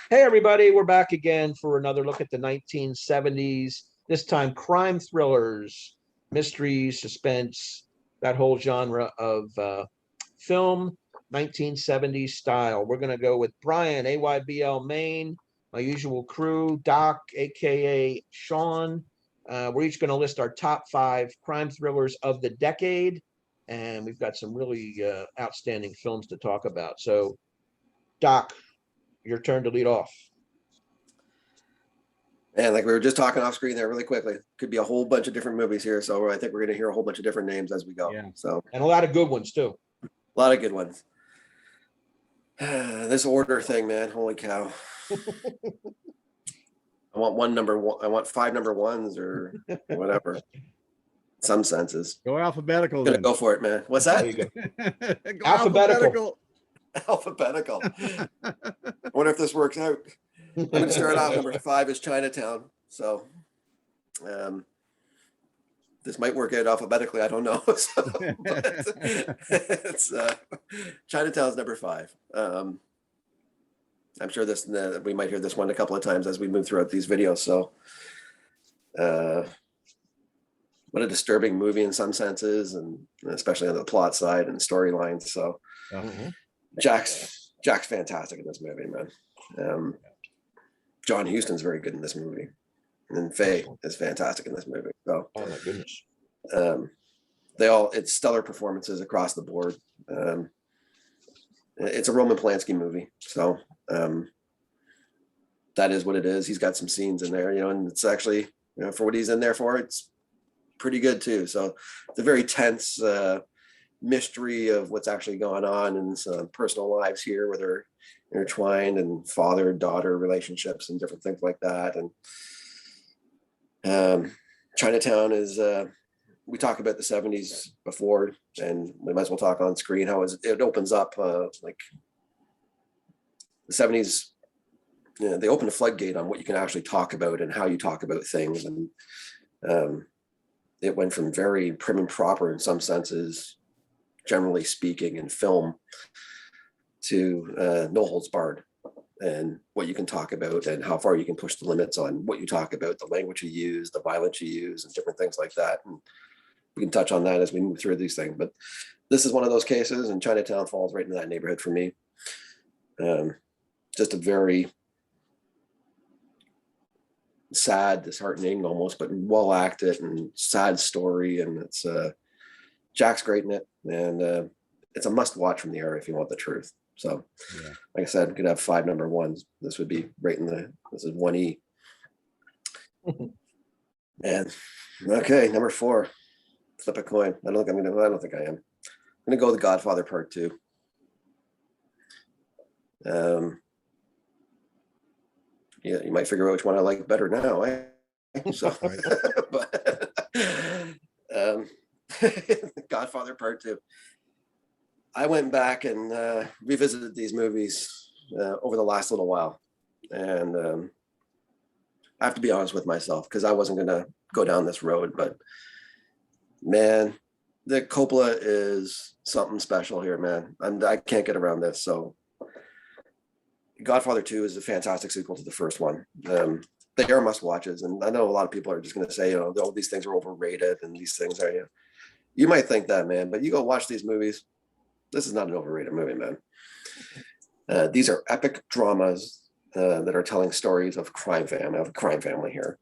Hey, everybody, we're back again for another look at the 1970s, this time crime thrillers, mystery, suspense, that whole genre of film, 1970s style. We're going to go with Brian, AYBL Maine, my usual crew, Doc, AKA Sean. We're each going to list our top 5 crime thrillers of the decade, and we've got some really outstanding films to talk about. So, Doc, your turn to lead off. And like we were just talking off screen there really quickly, could be a whole bunch of different movies here. So I think we're going to hear a whole bunch of different names as we go. Yeah. So, and a lot of good ones too. A lot of good ones. This order thing, man, holy cow. I want I want 5 number 1s or whatever. Some senses. Go alphabetical. Gonna go for it, man. What's that? Go Alphabetical. Alphabetical. I wonder if this works out. I'm gonna start off. Number 5 is Chinatown. So this might work out alphabetically. I don't know. So, it's Chinatown's number 5. I'm sure this we might hear this one a couple of times as we move throughout these videos. So what a disturbing movie in some senses, and especially on the plot side and storylines. So Jack's fantastic in this movie, man. John Huston's very good in this movie, and Faye is fantastic in this movie. So, oh my goodness, it's stellar performances across the board. It's a Roman Polanski movie, so that is what it is. He's got some scenes in there, and it's actually, for what he's in there for, it's pretty good too. So it's a very tense mystery of what's actually going on in some personal lives here, where they're intertwined, and father-daughter relationships and different things like that. And Chinatown is, we talked about the 70s before, and we might as well talk on screen how it opens up like the 70s. They open a floodgate on what you can actually talk about and how you talk about things. And it went from very prim and proper in some senses, generally speaking, in film, to no holds barred, and what you can talk about and how far you can push the limits on what you talk about, the language you use, the violence you use, and different things like that. And we can touch on that as we move through these things. But this is one of those cases, and Chinatown falls right into that neighborhood for me. Just a very sad, disheartening almost, but well acted and sad story. And it's Jack's great in it, and it's a must watch from the era if you want the truth. So like I said, we could have 5 number 1s. This would be right in this is 1E. And okay, number 4, flip a coin. I don't think I am. I'm gonna go with Godfather Part II. Yeah, you might figure out which one I like better now. So, but Godfather Part II. I went back and revisited these movies over the last little while, and I have to be honest with myself, because I wasn't going to go down this road, but man, the Coppola is something special here, man. I can't get around this. So Godfather 2 is a fantastic sequel to the first one. They are must watches, and I know a lot of people are just going to say, all these things are overrated and these things are, you might think that, man, but you go watch these movies. This is not an overrated movie, man. These are epic dramas that are telling stories of a crime family here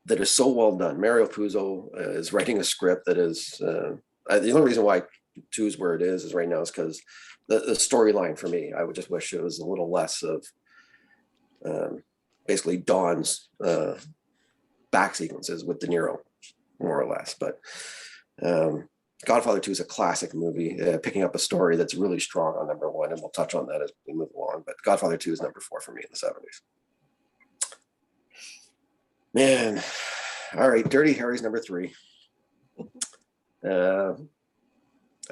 that is so well done. Mario Puzo is writing a script that is, the only reason why 2 is where it is right now is because the storyline for me, I would just wish it was a little less of basically Don's back sequences with De Niro, more or less. But Godfather 2 is a classic movie, picking up a story that's really strong on number 1, and we'll touch on that as we move along. But Godfather 2 is number 4 for me in the 70s. Man, all right, Dirty Harry's number 3. I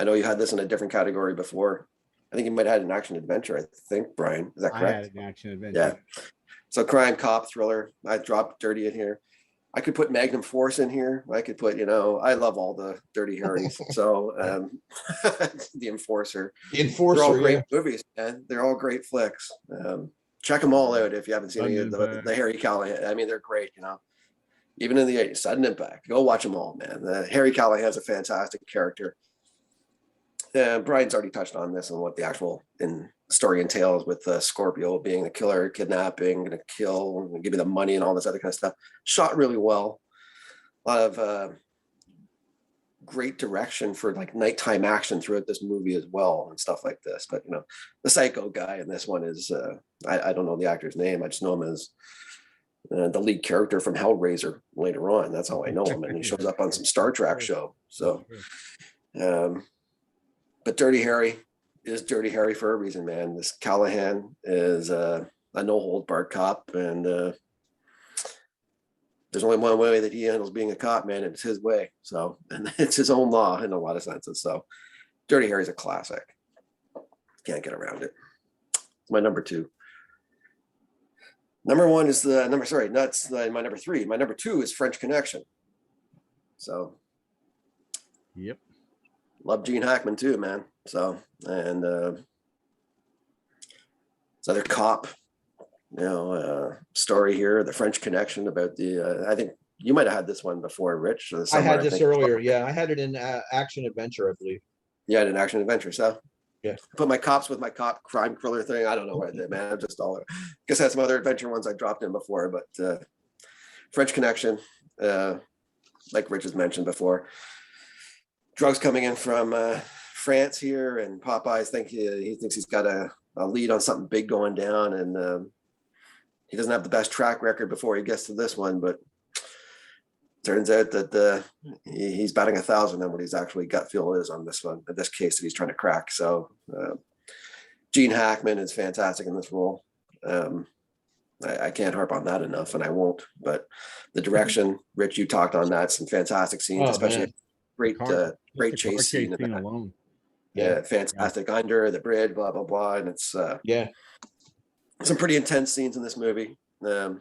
know you had this in a different category before. I think you might have had an action adventure, I think, Brian. Is that correct? I had an action adventure. Yeah. So crime, cop, thriller. I dropped Dirty in here. I could put Magnum Force in here. I could put, I love all the Dirty Harrys. So The Enforcer. The They're all Enforcer, great yeah. movies, man. They're all great flicks. Check them all out if you haven't seen any of the Harry Callahan. I mean, they're great, even in the 80s, Sudden Impact. Go watch them all, man. Harry Callahan's a fantastic character. Brian's already touched on this and what the actual story entails with Scorpio being the killer, kidnapping, gonna kill, and give you the money and all this other kind of stuff. Shot really well. A lot of great direction for like nighttime action throughout this movie as well and stuff like this. But the psycho guy in this one is I don't know the actor's name. I just know him as the lead character from Hellraiser later on. That's how I know him, and he shows up on some Star Trek show. So but Dirty Harry is Dirty Harry for a reason, man. This Callahan is a no-hold-barred cop, and there's only one way that he handles being a cop, man, and it's his way. So, and it's his own law in a lot of senses. So Dirty Harry's a classic. Can't get around it. It's my number 2. Number 1 is my number 3. My number 2 is French Connection. So Yep. love Gene Hackman too, man. So, and this other cop, story here, the French Connection about I think you might have had this one before, Rich. I had this earlier. Yeah, I had it in Action Adventure, I believe. Yeah, an Action Adventure. So yeah, put my cops with my cop crime thriller thing. I don't know what I did, man. I'm just all. Guess I had some other adventure ones I dropped in before, but French Connection, like Rich has mentioned before, drugs coming in from France here, and Popeyes he thinks he's got a lead on something big going down, and he doesn't have the best track record before he gets to this one, but turns out that he's batting 1,000 on what his actually gut feel is on this one, in this case that he's trying to crack. So Gene Hackman is fantastic in this role. I can't harp on that enough, and I won't. But the direction, Rich, you talked on that, some fantastic scenes, especially great chase scene alone. Yeah, fantastic. Under the bridge, blah blah blah, and it's some pretty intense scenes in this movie. Another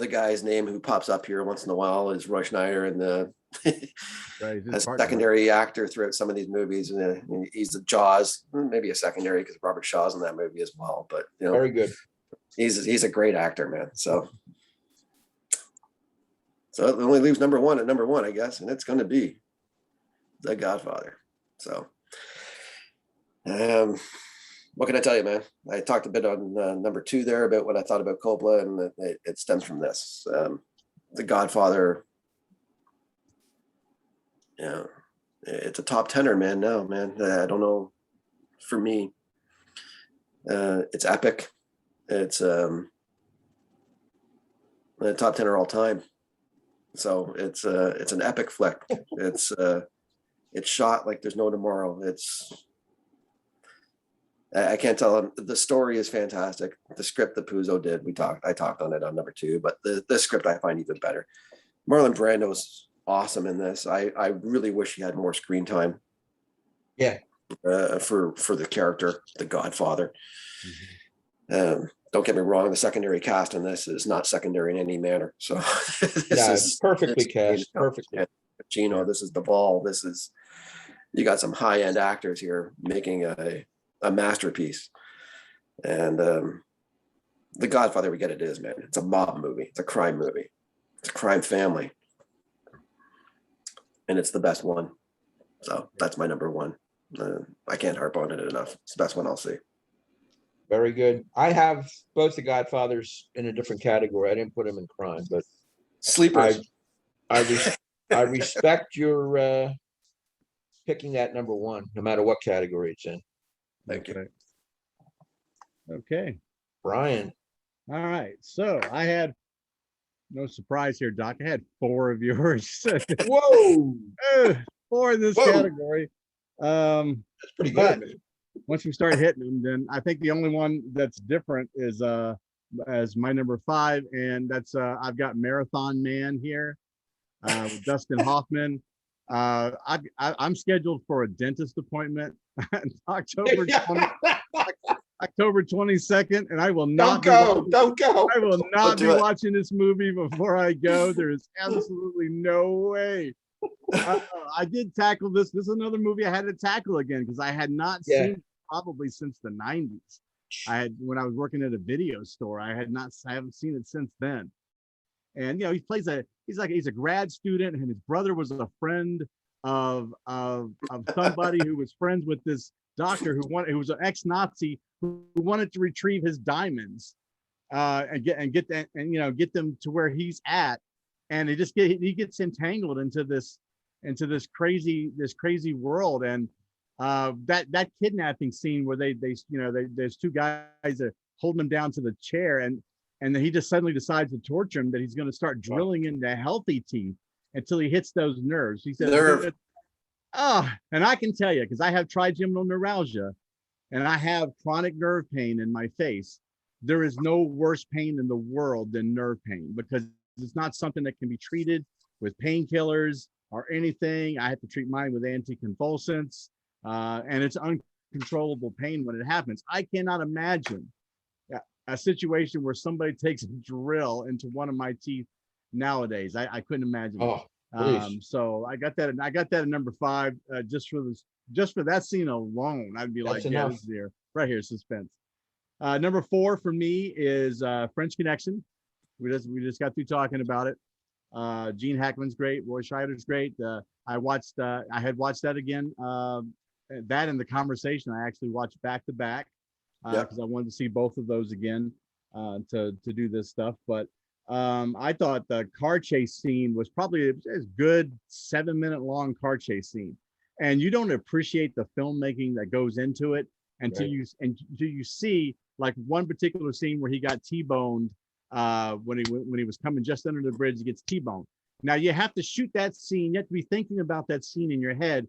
guy's name who pops up here once in a while is Roy Schneider, and a secondary actor throughout some of these movies. And he's the Jaws, maybe a secondary because Robert Shaw's in that movie as well. But very good. He's a great actor, man. So it only leaves number 1 at number 1, I guess, and it's going to be The Godfather. So, what can I tell you, man? I talked a bit on number 2 there about what I thought about Coppola, and it stems from this. The Godfather, it's a top 10er, man. Now, man, I don't know. For me, it's epic. It's a top 10er all time. So it's an epic flick. It's shot like there's no tomorrow. I can't tell him. The story is fantastic. The script that Puzo did, I talked on it on number 2, but the script I find even better. Marlon Brando's awesome in this. I really wish he had more screen time. Yeah. For the character, the Godfather. Don't get me wrong, the secondary cast in this is not secondary in any manner. So this is perfectly cast. Perfectly. Gino, this is the ball. You got some high-end actors here making a masterpiece. And The Godfather, we get it is, man. It's a mob movie. It's a crime movie. It's a crime family. And it's the best one. So that's my number 1. I can't harp on it enough. It's the best one I'll see. Very good. I have both the Godfathers in a different category. I didn't put them in crime, but sleepers. I respect your picking that number 1, no matter what category it's in. Thank you. Okay. Brian. All right. So I had no surprise here, Doc. I had 4 of yours. Whoa. 4 in this category. That's pretty good. Once we start hitting them, then I think the only one that's different is as my number 5, and that's I've got Marathon Man here with Dustin Hoffman. I'm scheduled for a dentist appointment in October 20. October 22nd, and I will Don't not be go. watching, Don't go. I will not do be it. watching this movie before I go. There is absolutely no way. I did tackle this. This is another movie I had to tackle again because I had not Yeah. seen it probably since the 90s. I had when I was working at a video store. I haven't seen it since then. And he's a grad student, and his brother was a friend of somebody who was friends with this doctor who was an ex-Nazi who wanted to retrieve his diamonds and get them to where he's at, and he gets entangled into this crazy world. And that kidnapping scene where there's two guys that holding him down to the chair, and then he just suddenly decides to torture him, that he's going to start drilling into healthy teeth until he hits those nerves. He says, Nerve. and I can tell you, because I have trigeminal neuralgia and I have chronic nerve pain in my face. There is no worse pain in the world than nerve pain, because it's not something that can be treated with painkillers or anything. I have to treat mine with anticonvulsants, and it's uncontrollable pain when it happens. I cannot imagine a situation where somebody takes a drill into one of my teeth nowadays. I couldn't imagine. Oh, please. So I got that at number 5, just for that scene alone. I'd be That's like, yeah, enough. this is here, right here, suspense. Number 4 for me is French Connection. We just got through talking about it. Gene Hackman's great. Roy Scheider's great. I had watched that again. That and The Conversation I actually watched back to back because I wanted to see both of those again to do this stuff. But I thought the car chase scene was probably a good 7-minute long car chase scene, and you don't appreciate the filmmaking that goes into it until you see like one particular scene where he got T-boned when he was coming just under the bridge. He gets T-boned. Now you have to shoot that scene. You have to be thinking about that scene in your head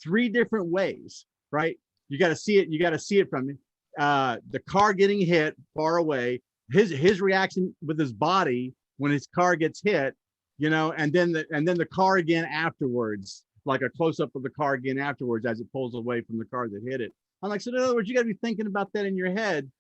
3 different ways, right? You got to see it. You got to see it from the car getting hit far away, his reaction with his body when his car gets hit, and then the car again afterwards, like a close up of the car again afterwards as it pulls away from the car that hit it. I'm like, so in other words, you got to be thinking about that in your head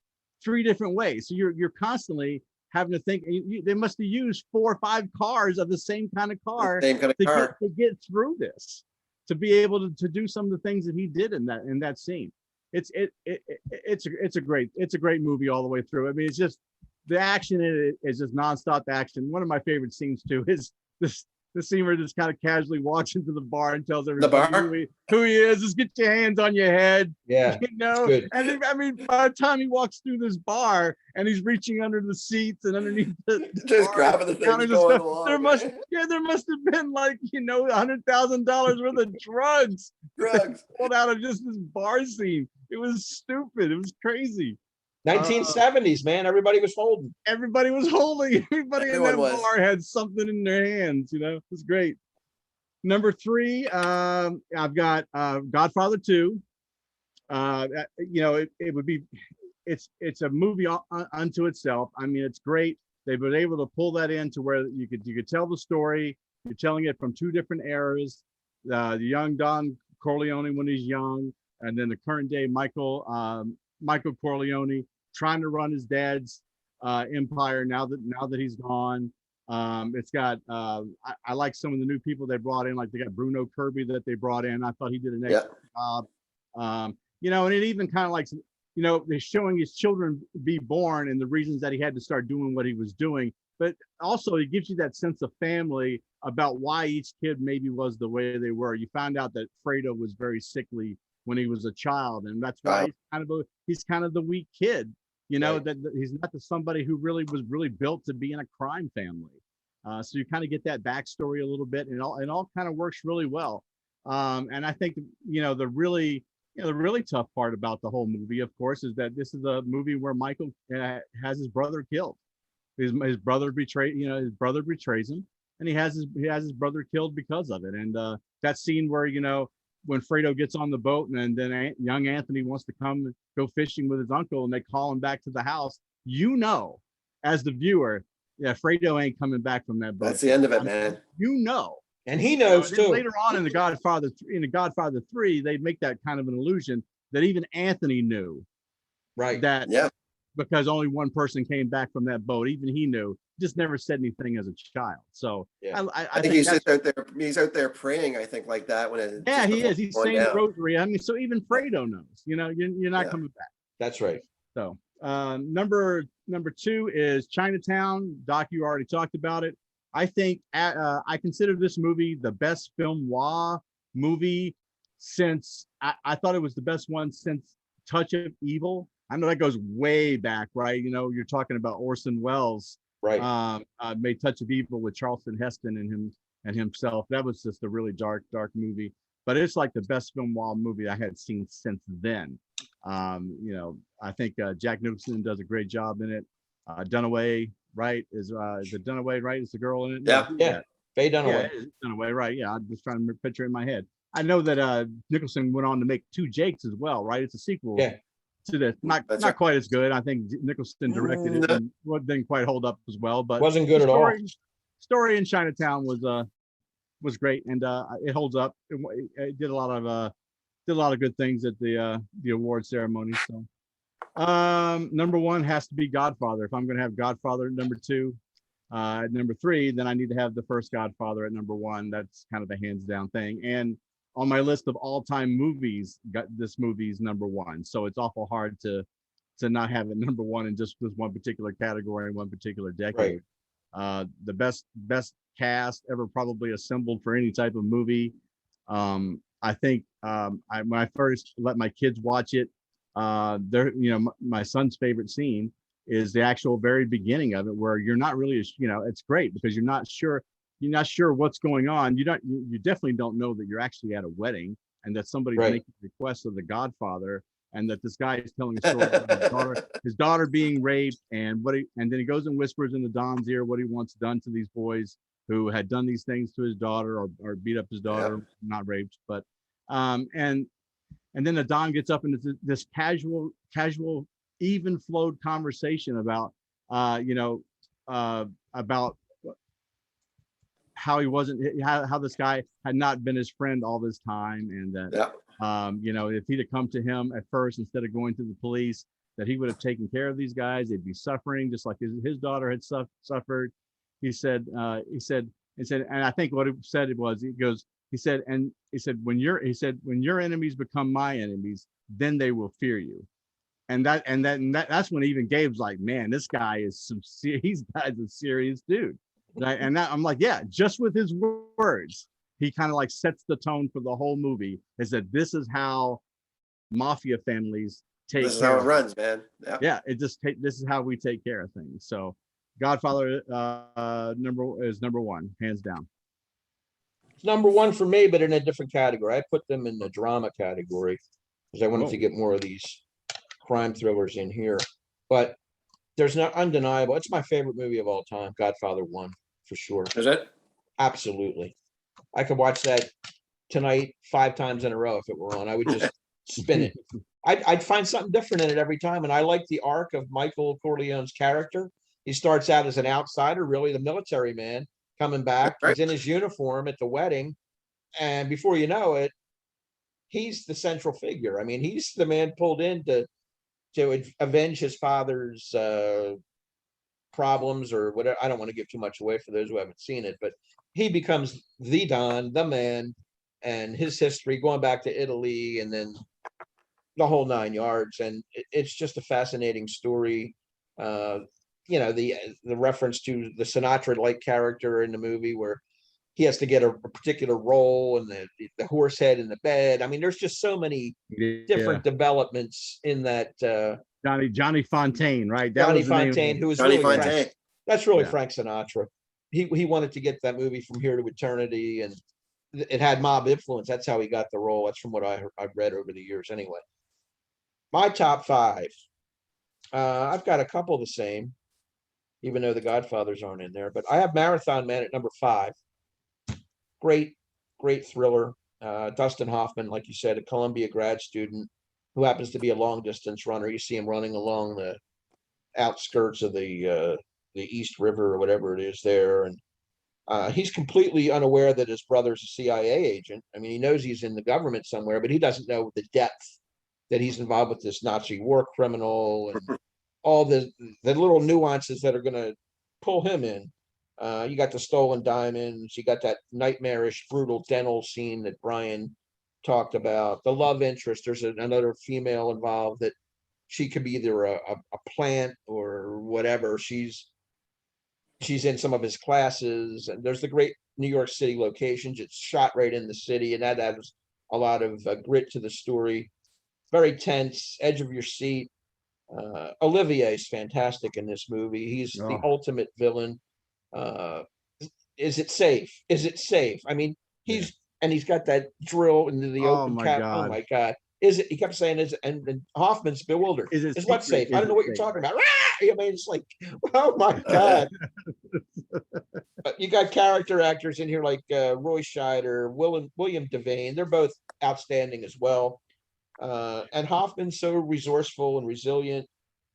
3 different ways. So you're constantly having to think. They must have used 4 or 5 cars of the same kind of car, to get through this, to be able to do some of the things that he did in that scene. It's a great movie all the way through. I mean, it's just the action in it is just nonstop action. One of my favorite scenes too is the scene where he just kind of casually walks into the bar and tells everybody who he is. Just get your hands on your head. Yeah. And then, I mean, by the time he walks through this bar and he's reaching under the seats and underneath just grabbing the things going along, there must have been like $100,000 worth of drugs pulled out of just this bar scene. It was stupid. It was crazy. 1970s, man. Everybody was holding. Everybody was holding. Everybody in that bar had something in their hands. It was great. Number 3, I've got Godfather 2. It would be, it's a movie unto itself. I mean, it's great. They've been able to pull that in to where you could tell the story. You're telling it from 2 different eras. The young Don Corleone when he's young, and then the current day Michael Corleone trying to run his dad's empire now that he's gone. It's got I like some of the new people they brought in, like they got Bruno Kirby that they brought in. I thought he did an excellent job. And it even kind of like, they're showing his children be born and the reasons that he had to start doing what he was doing. But also it gives you that sense of family about why each kid maybe was the way they were. You found out that Fredo was very sickly when he was a child, and that's why he's kind of the weak kid, that he's not somebody who was really built to be in a crime family. So you kind of get that backstory a little bit, and it all kind of works really well. And I think the really tough part about the whole movie, of course, is that this is a movie where Michael has his brother killed. His brother betrays him, and he has his brother killed because of it. And that scene where when Fredo gets on the boat and then young Anthony wants to come go fishing with his uncle and they call him back to the house, as the viewer, Fredo ain't coming back from that boat. That's the end of it, man. And he knows too. Later on in the Godfather 3, they make that kind of an illusion that even Anthony knew Right. that Yeah. because only one person came back from that boat. Even he knew, just never said anything as a child. So Yeah. I think he's just out there. He's out there praying. I think like that when it yeah, just he before is. He's going saying the down. rosary. I mean, so even Fredo knows. You know, you're not Yeah. coming back. That's right. So number two is Chinatown. Doc, you already talked about it. I think I consider this movie the best film noir movie since I thought it was the best one since Touch of Evil. I know that goes way back, right? You know, you're talking about Orson Welles, Right. made Touch of Evil with Charlton Heston and himself. That was just a really dark movie. But it's like the best film noir movie I had seen since then. You know, I think Jack Nicholson does a great job in it. Dunaway, right? Is it Dunaway, right? Is the girl in it? Yeah. Yeah. Faye Yeah, Dunaway. it is Dunaway, right? Yeah, I'm just trying to picture it in my head. I know that Nicholson went on to make Two Jakes as well, right? It's a sequel Yeah. to this. Not Right. quite as good. I think Nicholson directed it and didn't quite hold up as well. But Wasn't good at all. Story in Chinatown was great, and it holds up. It did a lot of good things at the award ceremony. So number one has to be Godfather. If I'm going to have Godfather at number two, at number three, then I need to have the first Godfather at number one. That's kind of a hands down thing. And on my list of all time movies, this movie's number one. So it's awful hard to not have it number one in just this one particular category in one particular decade. Right. The best cast ever probably assembled for any type of movie. I think when I first let my kids watch it, my son's favorite scene is the actual very beginning of it, where you're not really, it's great because you're not sure what's going on. You definitely don't know that you're actually at a wedding and that somebody's making requests of the Godfather, and that this guy is telling a story about his daughter being raped, and then he goes and whispers in the Don's ear what he wants done to these boys who had done these things to his daughter or beat up his daughter, not raped, but and then the Don gets up into this casual, even flowed conversation about about how he wasn't, how this guy had not been his friend all this time, and that if he'd have come to him at first instead of going to the police, that he would have taken care of these guys. They'd be suffering just like his daughter had suffered. He said, and I think what he said was, he said, when your enemies become my enemies, then they will fear you. And that's when even Gabe's like, man, this guy is he's a serious dude. Right? And I'm like, yeah, just with his words, he kind of like sets the tone for the whole movie, is that this is how mafia families take care. This is how it runs, man. Yeah, this is how we take care of things. So Godfather number one, hands down. It's number one for me, but in a different category. I put them in the drama category because I wanted to get more of these crime thrillers in here. But there's not undeniable. It's my favorite movie of all time, Godfather 1, for sure. Is it? Absolutely. I could watch that tonight 5 times in a row if it were on. I would just spin it. I'd find something different in it every time. And I like the arc of Michael Corleone's character. He starts out as an outsider, really the military man, coming back. Right. He's in his uniform at the wedding. And before you know it, he's the central figure. I mean, he's the man pulled in to avenge his father's problems or whatever. I don't want to give too much away for those who haven't seen it, but he becomes the Don, the man, and his history going back to Italy and then the whole 9 yards. And it's just a fascinating story. The reference to the Sinatra-like character in the movie where he has to get a particular role, and the horse head in the bed. I mean, there's just so many different developments in that. Johnny Fontaine, right? Johnny Fontaine, who was really Frank, that's really Yeah. Frank Sinatra. He wanted to get that movie From Here to Eternity, and it had mob influence. That's how he got the role. That's from what I've read over the years. Anyway, my top 5. I've got a couple the same, even though the Godfathers aren't in there. But I have Marathon Man at number 5. Great thriller. Dustin Hoffman, like you said, a Columbia grad student who happens to be a long distance runner. You see him running along the outskirts of the East River or whatever it is there, and he's completely unaware that his brother's a CIA agent. I mean, he knows he's in the government somewhere, but he doesn't know the depth that he's involved with this Nazi war criminal and all the little nuances that are going to pull him in. You got the stolen diamonds. You got that nightmarish, brutal dental scene that Brian talked about. The love interest. There's another female involved that she could be either a plant or whatever. She's in some of his classes, and there's the great New York City locations. It's shot right in the city, and that adds a lot of grit to the story. Very tense, edge of your seat. Olivier is fantastic in this movie. He's the ultimate villain. Is it safe? Is it safe? I mean, he's got that drill into the open cap. Oh my God. Is it? He kept saying, "Is it?" And Hoffman's bewildered. Is what safe? I don't know what you're talking about. I mean, it's like, oh my God. You got character actors in here like Roy Scheider, William Devane. They're both outstanding as well. And Hoffman's so resourceful and resilient.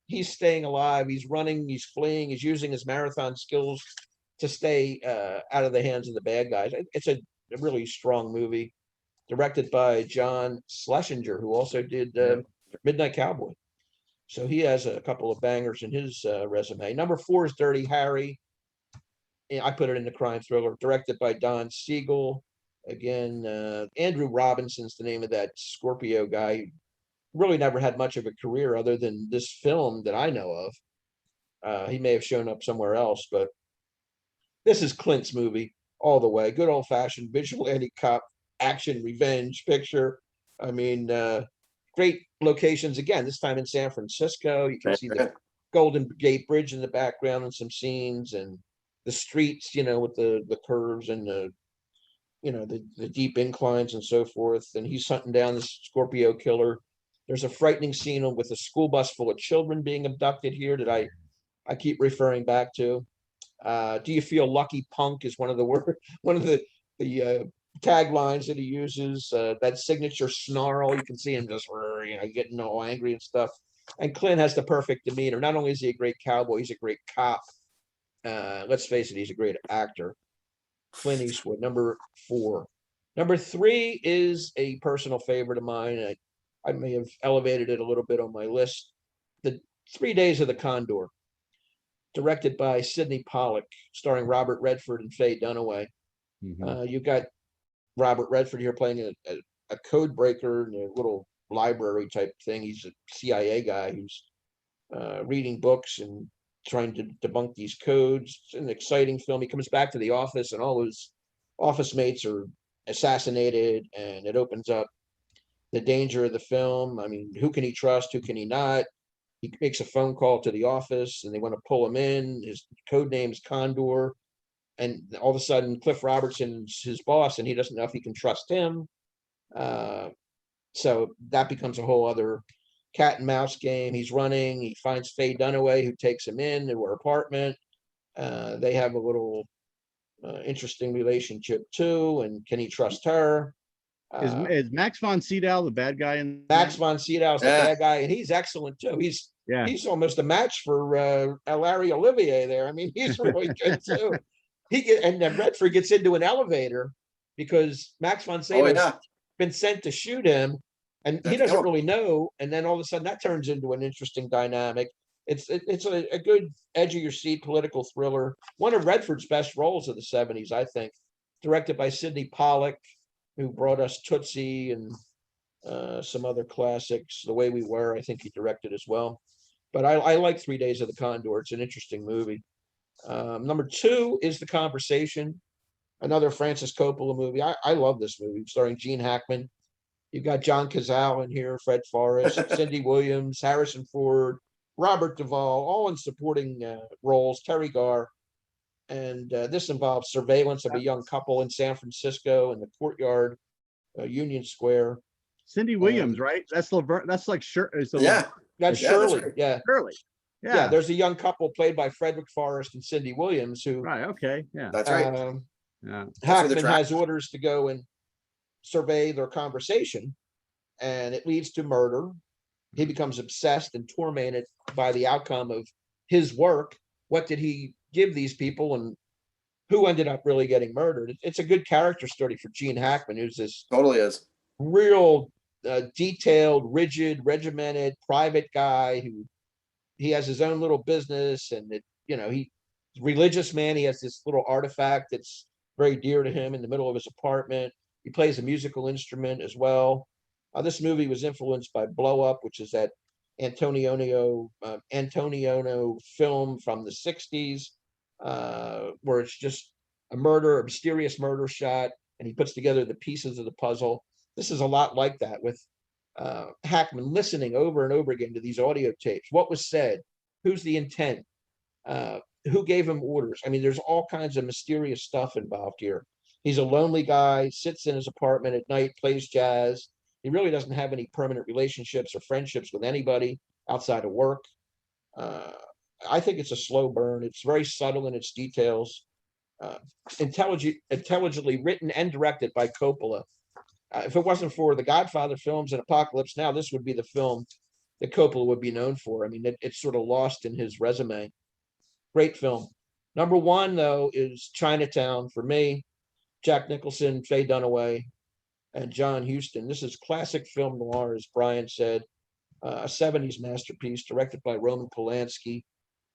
He's staying alive. He's running. He's fleeing. He's using his marathon skills to stay out of the hands of the bad guys. It's a really strong movie, directed by John Schlesinger, who also did Midnight Cowboy. So he has a couple of bangers in his resume. Number 4 is Dirty Harry. I put it in the crime thriller, directed by Don Siegel. Again, Andrew Robinson's the name of that Scorpio guy. Really never had much of a career other than this film that I know of. He may have shown up somewhere else, but this is Clint's movie all the way. Good old-fashioned vigilante cop action revenge picture. I mean, great locations again, this time in San Francisco. You can see the Golden Gate Bridge in the background and some scenes, and the streets, with the curves and the deep inclines and so forth. And he's hunting down this Scorpio killer. There's a frightening scene with a school bus full of children being abducted here that I keep referring back to. Do you feel lucky, punk? Is one of the taglines that he uses. That signature snarl, you can see him just getting all angry and stuff. And Clint has the perfect demeanor. Not only is he a great cowboy, he's a great cop. Let's face it, he's a great actor. Clint Eastwood, number 4. Number 3 is a personal favorite of mine. I may have elevated it a little bit on my list. The 3 Days of the Condor, directed by Sidney Pollack, starring Robert Redford and Faye Dunaway. You've got Robert Redford here playing a code breaker in a little library type thing. He's a CIA guy who's reading books and trying to debunk these codes. It's an exciting film. He comes back to the office and all his office mates are assassinated, and it opens up the danger of the film. I mean, who can he trust? Who can he not? He makes a phone call to the office and they want to pull him in. His code name is Condor. And all of a sudden, Cliff Robertson's his boss, and he doesn't know if he can trust him. So that becomes a whole other cat and mouse game. He's running. He finds Faye Dunaway, who takes him in to her apartment. They have a little interesting relationship too. And can he trust her? Is Max von Sydow the bad guy in Max von Sydow's the bad guy, and he's excellent too. He's almost a match for Larry Olivier there. I mean, he's really good too. And then Redford gets into an elevator because Max von Sydow's been sent to shoot him, and he doesn't really know. And then all of a sudden, that turns into an interesting dynamic. It's a good edge of your seat political thriller. One of Redford's best roles of the 70s, I think. Directed by Sidney Pollack, who brought us Tootsie and some other classics. The Way We Were, I think he directed as well. But I like 3 Days of the Condor. It's an interesting movie. Number 2 is The Conversation, another Francis Coppola movie. I love this movie, starring Gene Hackman. You've got John Cazale in here, Fred Forrest, Cindy Williams, Harrison Ford, Robert Duvall, all in supporting roles, Terry Garr. And this involves surveillance of a young couple in San Francisco in the courtyard, Union Square. Cindy Williams, right? That's Laverne. That's like Shirley. That's Shirley. Yeah. Shirley. Yeah. There's a young couple played by Frederick Forrest and Cindy Williams who. Right. Okay. Yeah. That's right. Hackman has orders to go and survey their conversation, and it leads to murder. He becomes obsessed and tormented by the outcome of his work. What did he give these people, and who ended up really getting murdered? It's a good character study for Gene Hackman, who's this totally is real detailed, rigid, regimented, private guy who he has his own little business, and he's a religious man. He has this little artifact that's very dear to him in the middle of his apartment. He plays a musical instrument as well. This movie was influenced by Blow Up, which is that Antonio film from the 60s, where it's just a mysterious murder shot, and he puts together the pieces of the puzzle. This is a lot like that, with Hackman listening over and over again to these audio tapes. What was said? Who's the intent? Who gave him orders? I mean, there's all kinds of mysterious stuff involved here. He's a lonely guy, sits in his apartment at night, plays jazz. He really doesn't have any permanent relationships or friendships with anybody outside of work. I think it's a slow burn. It's very subtle in its details. Intelligently written and directed by Coppola. If it wasn't for the Godfather films and Apocalypse Now, this would be the film that Coppola would be known for. I mean, it's sort of lost in his resume. Great film. Number one, though, is Chinatown for me. Jack Nicholson, Faye Dunaway, and John Huston. This is classic film noir, as Brian said, a 70s masterpiece directed by Roman Polanski.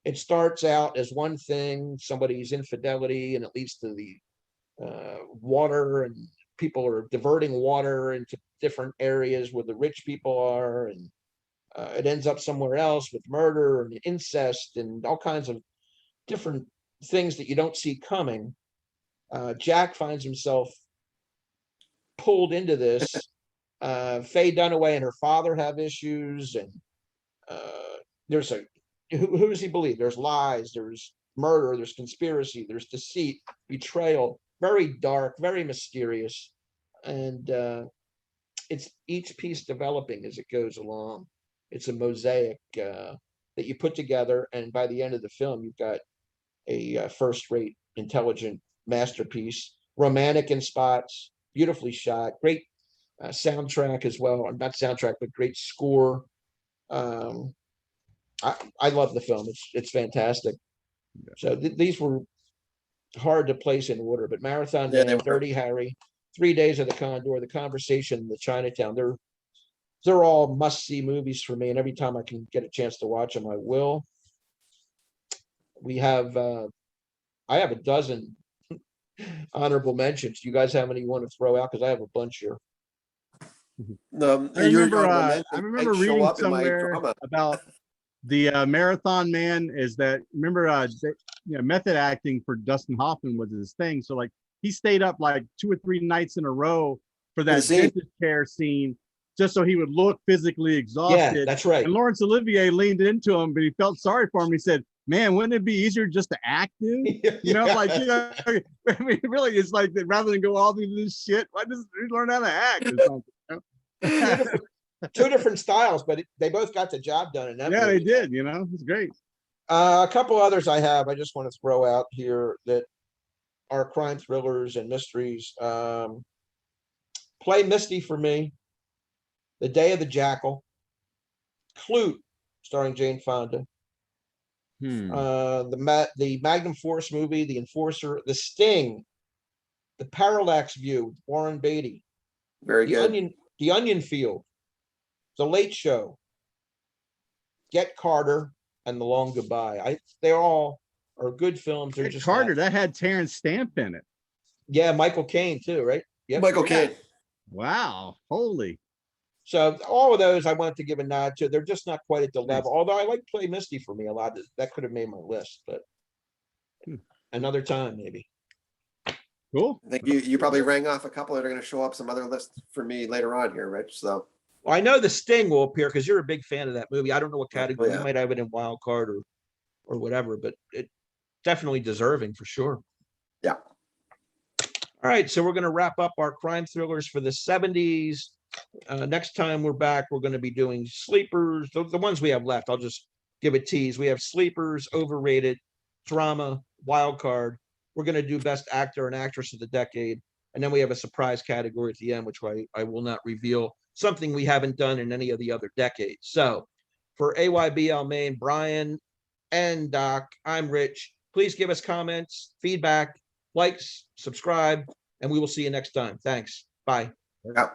It starts out as one thing, somebody's infidelity, and it leads to the water, and people are diverting water into different areas where the rich people are, and it ends up somewhere else with murder and incest and all kinds of different things that you don't see coming. Jack finds himself pulled into this. Faye Dunaway and her father have issues, and there's who does he believe? There's lies, there's murder, there's conspiracy, there's deceit, betrayal. Very dark, very mysterious, and it's each piece developing as it goes along. It's a mosaic that you put together, and by the end of the film, you've got a first-rate, intelligent masterpiece. Romantic in spots, beautifully shot, great soundtrack as well. Not soundtrack, but great score. I love the film. It's fantastic. So these were hard to place in order, but Marathon Man, Dirty Harry, 3 Days of the Condor, The Conversation, The Chinatown, they're all must-see movies for me, and every time I can get a chance to watch them, I will. We have I have a dozen honorable mentions. You guys have any you want to throw out? Because I have a bunch here. I remember reading somewhere about the Marathon Man is that, remember, method acting for Dustin Hoffman was his thing. So like he stayed up like 2 or 3 nights in a row for that dentist care scene, just so he would look physically exhausted. Yeah, that's right. And Laurence Olivier leaned into him, but he felt sorry for him. He said, "Man, wouldn't it be easier just to act, dude?" I mean, really, it's like that, rather than go all through this shit, why doesn't he learn how to act or something? Two different styles, but they both got the job done. In that movie. They did. It's great. A couple others I just want to throw out here that are crime thrillers and mysteries. Play Misty for me. The Day of the Jackal. Clute, starring Jane Fonda. The Magnum Force movie, The Enforcer. The Sting. The Parallax View, Warren Beatty. Very good. The Onion Field. The Late Show. Get Carter. And The Long Goodbye. They all are good films. They're just Carter, that had Terrence Stamp in it. Yeah, Michael Caine too, right? Yep. Michael Caine. Wow, holy. So all of those I wanted to give a nod to. They're just not quite at the level. Although I like Play Misty for me a lot. That could have made my list, but another time maybe. Cool. I think you probably rang off a couple that are going to show up some other lists for me later on here, Rich. So. Well, I know The Sting will appear because you're a big fan of that movie. I don't know what category. You might have it in wild card or whatever, but it definitely deserving for sure. Yeah. All right, so we're going to wrap up our crime thrillers for the 70s. Next time we're back, we're going to be doing sleepers. The ones we have left, I'll just give a tease. We have sleepers, overrated, drama, wild card. We're going to do best actor and actress of the decade. And then we have a surprise category at the end, which I will not reveal. Something we haven't done in any of the other decades. So for AYBL Maine, Brian and Doc, I'm Rich. Please give us comments, feedback, likes, subscribe, and we will see you next time. Thanks. Bye. Yeah.